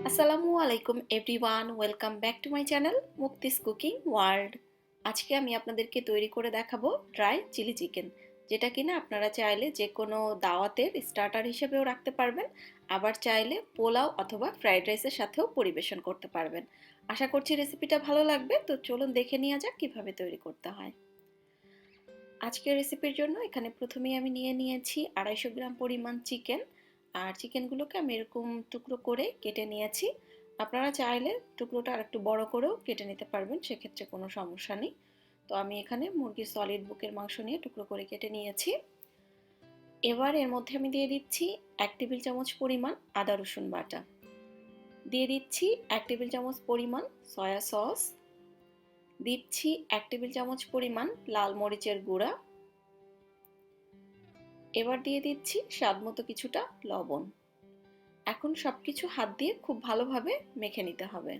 আসসালামু আলাইকুম everyone, welcome back to my channel Mukti's cooking world. আজকে আমি আপনাদেরকে তৈরি করে দেখাবো ড্রাই চিলি চিকেন, যেটা কিনা আপনারা চাইলে যে কোনো দাওয়াতের স্টার্টার হিসেবেও রাখতে পারবেন, আবার চাইলে পোলাও অথবা ফ্রাইড রাইসের সাথেও পরিবেশন করতে পারবেন। আশা করছি রেসিপিটা ভালো লাগবে, তো চলুন দেখে নেওয়া যাক কিভাবে তৈরি করতে হয়। আজকের রেসিপির জন্য এখানে প্রথমেই আমি নিয়ে নিয়েছি 250 গ্রাম পরিমাণ চিকেন। আর চিকেনগুলোকে আমি এরকম টুকরো করে কেটে নিয়েছি। আপনারা চাইলে টুকরোটা আর একটু বড় করেও কেটে নিতে পারবেন, সেক্ষেত্রে কোনো সমস্যা নেই। তো আমি এখানে মুরগির সলিড বুকের মাংস নিয়ে টুকরো করে কেটে নিয়েছি। এবার এর মধ্যে আমি দিয়ে দিচ্ছি 1 টেবিল চামচ পরিমাণ আদা রসুন বাটা, দিয়ে দিচ্ছি 1 টেবিল চামচ পরিমাণ সয়া সস, দিচ্ছি 1 টেবিল চামচ পরিমাণ লাল মরিচের গুঁড়া, এবার দিয়ে দিচ্ছি স্বাদমতো কিছুটা লবণ। এখন সবকিছু হাত দিয়ে খুব ভালোভাবে মেখে নিতে হবে।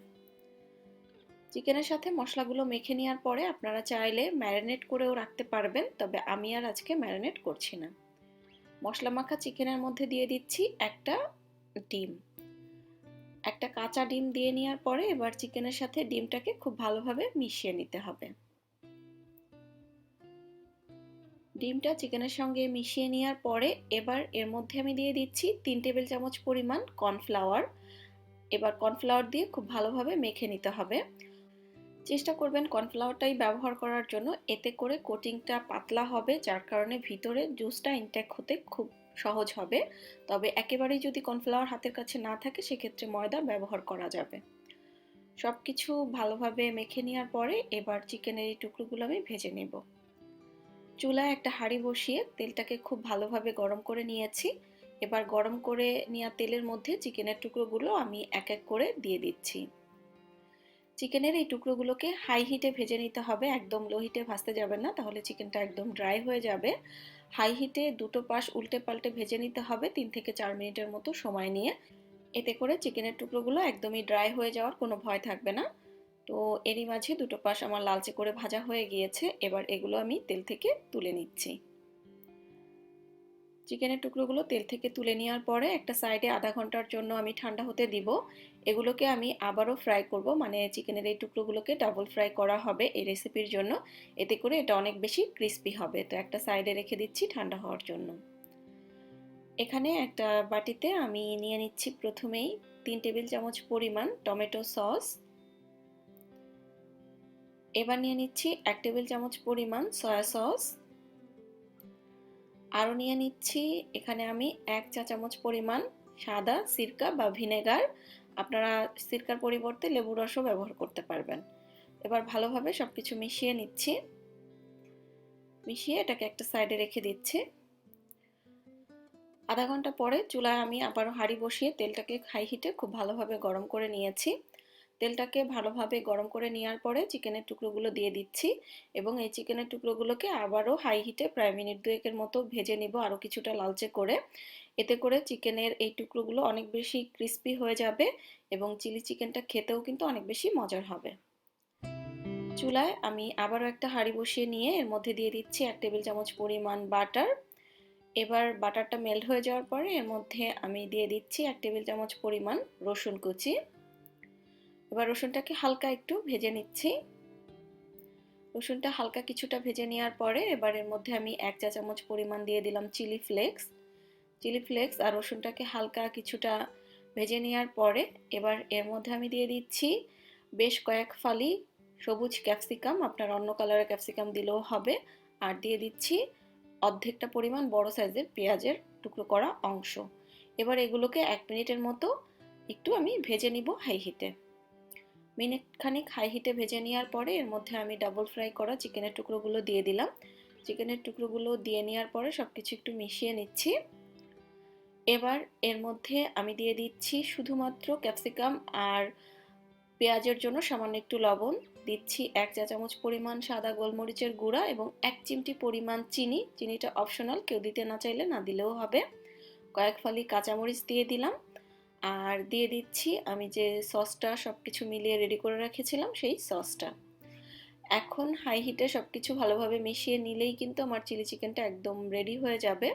চিকেনের সাথে মশলাগুলো মেখে নেওয়ার পরে আপনারা চাইলে ম্যারিনেট করেও রাখতে পারবেন, তবে আমি আর আজকে ম্যারিনেট করছি না। মশলা মাখা চিকেনের মধ্যে দিয়ে দিচ্ছি একটা ডিম। একটা কাঁচা ডিম দিয়ে নেওয়ার পরে এবার চিকেনের সাথে ডিমটাকে খুব ভালোভাবে মিশিয়ে নিতে হবে। ডিমটা চিকেনের সঙ্গে মিশিয়ে নেওয়ার পরে এবার এর মধ্যে আমি দিয়ে দিচ্ছি 3 টেবিল চামচ পরিমাণ কর্নফ্লাওয়ার। এবার কর্নফ্লাওয়ার দিয়ে খুব ভালোভাবে মেখে নিতে হবে। চেষ্টা করবেন কর্নফ্লাওয়ারটাই ব্যবহার করার জন্য, এতে করে কোটিংটা পাতলা হবে, যার কারণে ভিতরে জুসটা ইনটেক হতে খুব সহজ হবে। তবে একেবারেই যদি কর্নফ্লাওয়ার হাতের কাছে না থাকে সেক্ষেত্রে ময়দা ব্যবহার করা যাবে। সব কিছু ভালোভাবে মেখে নেওয়ার পরে এবার চিকেনের এই টুকরোগুলো আমি ভেজে নেব। চুলায় একটা হাঁড়ি বসিয়ে তেলটাকে খুব ভালোভাবে গরম করে নিয়েছি। এবার গরম করে নেওয়া তেলের মধ্যে চিকেনের টুকরোগুলো আমি এক এক করে দিয়ে দিচ্ছি। চিকেনের এই টুকরোগুলোকে হাই হিটে ভেজে নিতে হবে, একদম লো হিটে ভাজতে যাবেন না, তাহলে চিকেনটা একদম ড্রাই হয়ে যাবে। হাই হিটে দুটো পাশ উল্টে পাল্টে ভেজে নিতে হবে 3 থেকে 4 মিনিটের মতো সময় নিয়ে। এতে করে চিকেনের টুকরোগুলো একদমই ড্রাই হয়ে যাওয়ার কোনো ভয় থাকবে না। তো এরই মাঝে দুটো পাশ আমার লালচে করে ভাজা হয়ে গিয়েছে, এবার এগুলো আমি তেল থেকে তুলে নিচ্ছি। চিকেনের টুকরোগুলো তেল থেকে তুলে নেওয়ার পরে একটা সাইডে আধা ঘন্টার জন্য আমি ঠান্ডা হতে দিব। এগুলোকে আমি আবারও ফ্রাই করব, মানে চিকেনের এই টুকরোগুলোকে ডাবল ফ্রাই করা হবে এই রেসিপির জন্য। এতে করে এটা অনেক বেশি ক্রিস্পি হবে। তো একটা সাইডে রেখে দিচ্ছি ঠান্ডা হওয়ার জন্য। এখানে একটা বাটিতে আমি নিয়ে নিচ্ছি প্রথমেই 3 টেবিল চামচ পরিমাণ টমেটো সস। এবার নিয়ে নিচ্ছি 1 টেবিল চামচ পরিমাণ সয়া সস। আরও নিয়ে নিচ্ছি এখানে আমি 1 চা চামচ পরিমাণ সাদা সিরকা বা ভিনেগার। আপনারা সিরকার পরিবর্তে লেবুর রসও ব্যবহার করতে পারবেন। এবার ভালোভাবে সবকিছু মিশিয়ে নিচ্ছি। মিশিয়ে এটাকে একটা সাইডে রেখে দিচ্ছি। আধা ঘন্টা পরে চুলায় আমি আবারও হাঁড়ি বসিয়ে তেলটাকে হাই হিটে খুব ভালোভাবে গরম করে নিয়েছি। তেলটাকে ভালোভাবে গরম করে নেওয়ার পরে চিকেনের টুকরোগুলো দিয়ে দিচ্ছি এবং এই চিকেনের টুকরোগুলোকে আবারও হাই হিটে প্রায় মিনিট দুয়েকের মতো ভেজে নিব, আরও কিছুটা লালচে করে। এতে করে চিকেনের এই টুকরোগুলো অনেক বেশি ক্রিস্পি হয়ে যাবে এবং চিলি চিকেনটা খেতেও কিন্তু অনেক বেশি মজার হবে। চুলায় আমি আবারও একটা হাঁড়ি বসিয়ে নিয়ে এর মধ্যে দিয়ে দিচ্ছি 1 টেবিল চামচ পরিমাণ বাটার। এবার বাটারটা মেল্ট হয়ে যাওয়ার পরে এর মধ্যে আমি দিয়ে দিচ্ছি 1 টেবিল চামচ পরিমাণ রসুন কুচি। এবার রসুনটাকে হালকা একটু ভেজে নিচ্ছি। রসুনটা হালকা কিছুটা ভেজে নেওয়ার পরে এবার এর মধ্যে আমি 1 চা চামচ পরিমাণ দিয়ে দিলাম চিলি ফ্লেক্স। চিলি ফ্লেক্স আর রসুনটাকে হালকা কিছুটা ভেজে নেওয়ার পরে এবার এর মধ্যে আমি দিয়ে দিচ্ছি বেশ কয়েক ফালি সবুজ ক্যাপসিকাম, আপনার অন্য কালারের ক্যাপসিকাম দিলেও হবে। আর দিয়ে দিচ্ছি অর্ধেকটা পরিমাণ বড় সাইজের পেঁয়াজের টুকরো করা অংশ। এবার এগুলোকে 1 মিনিটের মতো একটু আমি ভেজে নিব হাই হিটে। মিনিট খানিক হাই হিটে ভেজে নেওয়ার পরে এর মধ্যে আমি ডাবল ফ্রাই করা চিকেনের টুকরোগুলো দিয়ে দিলাম। চিকেনের টুকরোগুলো দিয়ে নেওয়ার পরে সবকিছু একটু মিশিয়ে নিচ্ছি। এবার এর মধ্যে আমি দিয়ে দিচ্ছি শুধুমাত্র ক্যাপসিকাম আর পেঁয়াজের জন্য সামান্য একটু লবণ, দিচ্ছি 1 চা চামচ পরিমাণ সাদা গোলমরিচের গুঁড়া এবং 1 চিমটি পরিমাণ চিনি। চিনিটা অপশনাল, কেউ দিতে না চাইলে না দিলেও হবে। কয়েক ফালি কাঁচামরিচ দিয়ে দিলাম। আর দিয়ে দিচ্ছি আমি যে সসটা সবকিছু মিলিয়ে রেডি করে রেখেছিলাম সেই সসটা। এখন হাই হিটে সবকিছু ভালোভাবে মিশিয়ে নিলেই কিন্তু আমার চিলি চিকেনটা একদম রেডি হয়ে যাবে।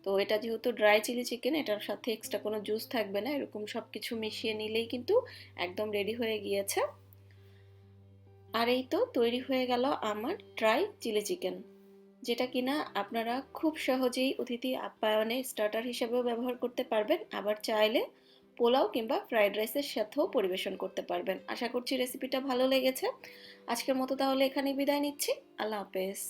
তো এটা যেহেতু ড্রাই চিলি চিকেন, এটার সাথে এক্সট্রা কোনো জুস থাকবে না, এরকম সব কিছু মিশিয়ে নিলেই কিন্তু একদম রেডি হয়ে গিয়েছে। আর এই তো তৈরি হয়ে গেল আমার ড্রাই চিলি চিকেন, যেটা কিনা আপনারা খুব সহজেই অতিথি আপ্যায়নে স্টার্টার হিসেবেও ব্যবহার করতে পারবেন, আবার চাইলে পোলাও কিংবা ফ্রাইড রাইসের সাথেও পরিবেশন করতে পারবেন। আশা করছি রেসিপিটা ভালো লেগেছে। আজকের মতো তাহলে এখানেই বিদায় নিচ্ছি। আল্লাহ হাফেজ।